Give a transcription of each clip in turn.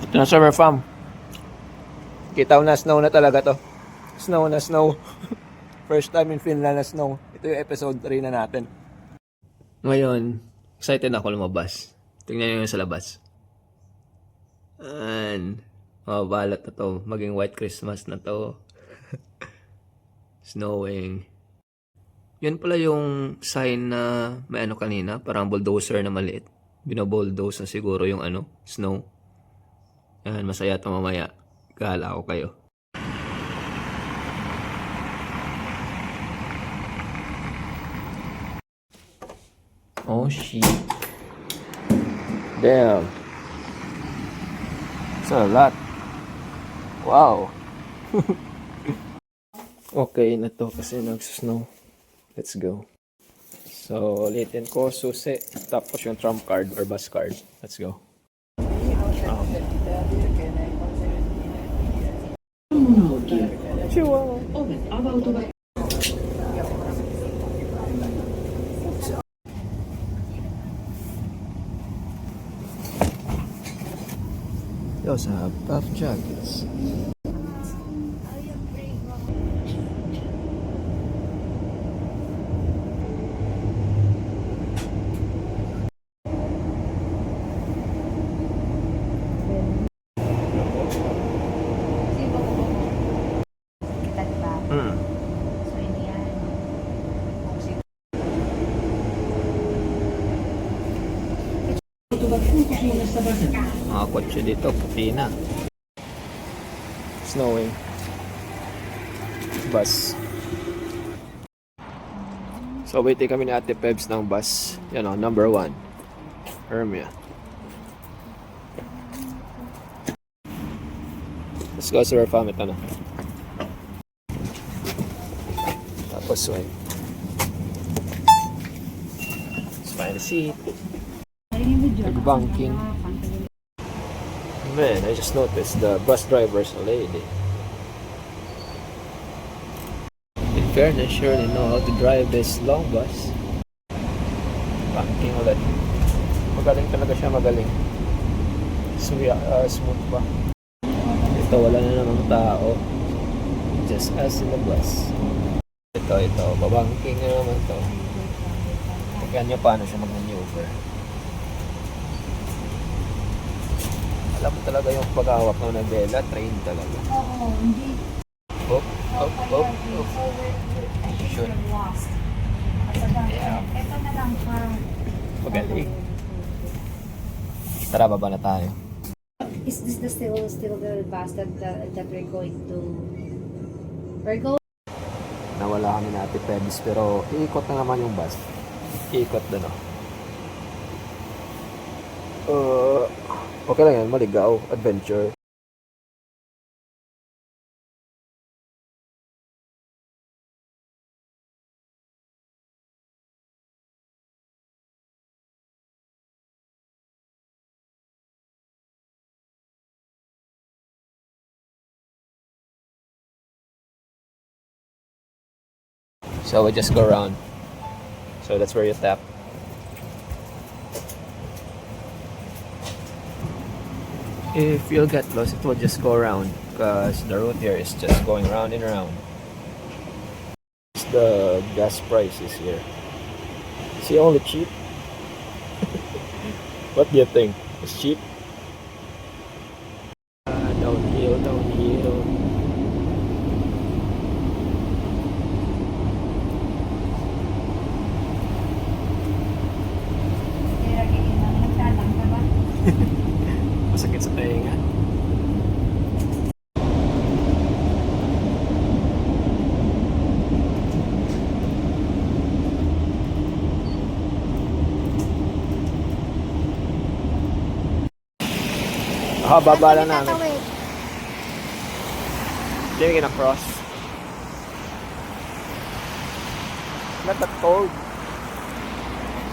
Ito na summer farm. Kita na snow na talaga to. Snow na snow. First time in Finland na snow. Ito yung episode 3 na natin. Ngayon, excited ako lumabas. Tingnan nyo sa labas. And mababalot na to. Maging white Christmas na to. Snowing. Yan pala yung sign na may ano kanina. Parang bulldozer na maliit. Binobulldoze na siguro yung snow. Yan, masaya ito mamaya. Gala ko kayo. Oh shit. Damn. It's a lot. Wow. Okay na to kasi nag-snow. Let's go. So, ulitin ko susi. Tapos yung trump card or bus card. Let's go. Chihuahua. They also have puff jackets. Mga kotse dito, puti na. Snowing. Bus. So, waiting kami ni Ate Pebs ng bus. Yan o, number 1. Hermia. Let's go to our farm. Ito na. Tapos swing. Let's find a seat. Nag-banking. Man, I just noticed the bus driver's a lady. In fairness, sure they know how to drive this long bus. Banking ulit. Magaling talaga siya, magaling. Smooth ba? Ito, wala na namang tao. Just us in the bus. Ito, babanking na naman to. Tignan nyo paano siya mag-maneuver. Alam mo talaga yung paghawak ng nabela, train talaga. Oo, hindi. Up. Shoot. Yeah. Ito na lang parang... Magaling. Tara, baba na tayo. Is this the still the bus that we're going to... We're going... Nawala kami na Ate Pebs, pero iikot na naman yung bus. Iikot na no. Okay lang yan, maligaw, adventure. So we just go around. So that's where you tap. If you'll get lost, it will just go around because the route here is just going round and around. The gas prices here. Is it only cheap? What do you think? It's cheap? Downhill. Nagtalang ka ba? Masakit sa tainga. Baba lang namin. Hindi we gonna cross. Not that cold.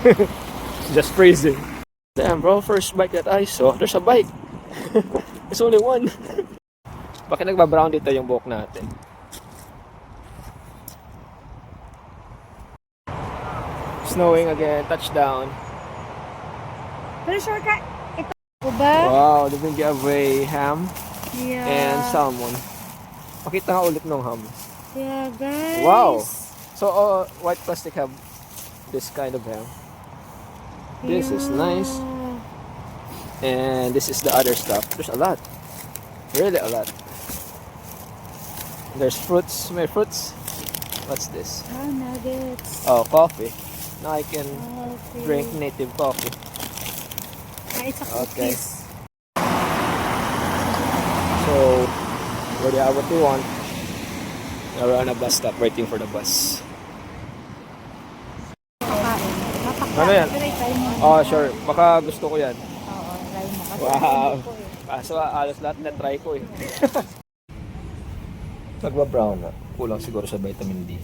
It's just freezing. Damn bro, first bike that I saw, there's a bike. There's only one. Bakit nagbabrown dito yung buhok natin? Snowing again, touchdown. Pero shortcut, ito Diba? Wow, the big giveaway ham Yeah. and salmon. Pakita nga ulit ng ham. Yeah, guys. Wow. So, white plastic have this kind of ham. This is nice. And this is the other stuff. There's a lot. Really a lot. There's fruits. May fruits. What's this? Ah, nuggets. Oh, coffee. Now I can Okay. drink native coffee. Ah, it's a Okay. cookies. So, we already have what we want. Now we're on a bus stop waiting for the bus. Makain. Ano yan? Try mo. Oh, sure. Baka gusto ko yan. Oo, try mo. Kasi Wow. hindi ko eh. Kaso alos lahat na try ko eh. Nagba-brown na. Kulang siguro sa vitamin D.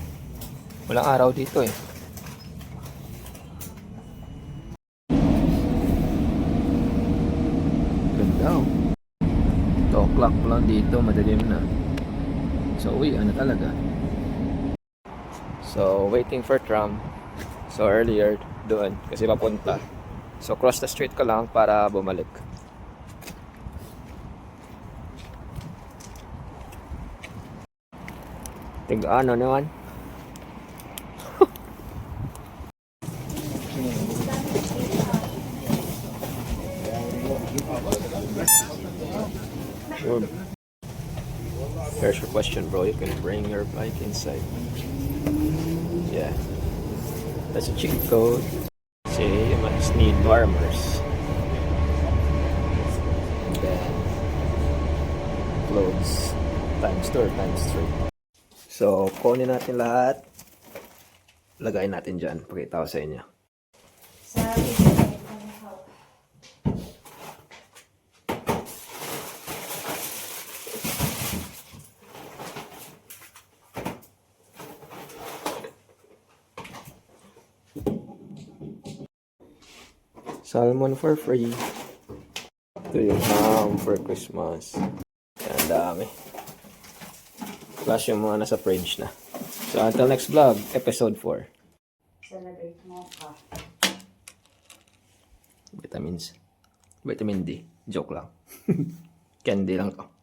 Walang araw dito eh. Ganda oh. 2 o'clock pa lang dito, madilim na. So uwi, ano talaga. So waiting for tram. So earlier doon kasi papunta. So cross the street ko lang para bumalik. Tig-ano naman? Sure. Here's your question, bro. You can bring your bike inside. Yeah. That's a cheat code. See, you must need armors. Then, clothes times 2 or times 3. So, kunin natin lahat. Lagay natin dyan. Pakita ko sa inyo. Sa Salmon for free. Ito yung ham for Christmas. Yan, dami. Plus yung mga nasa fridge na. So, until next vlog, episode 4. celebrate mo ka. Vitamins. Vitamin D. Joke lang. Candy lang to.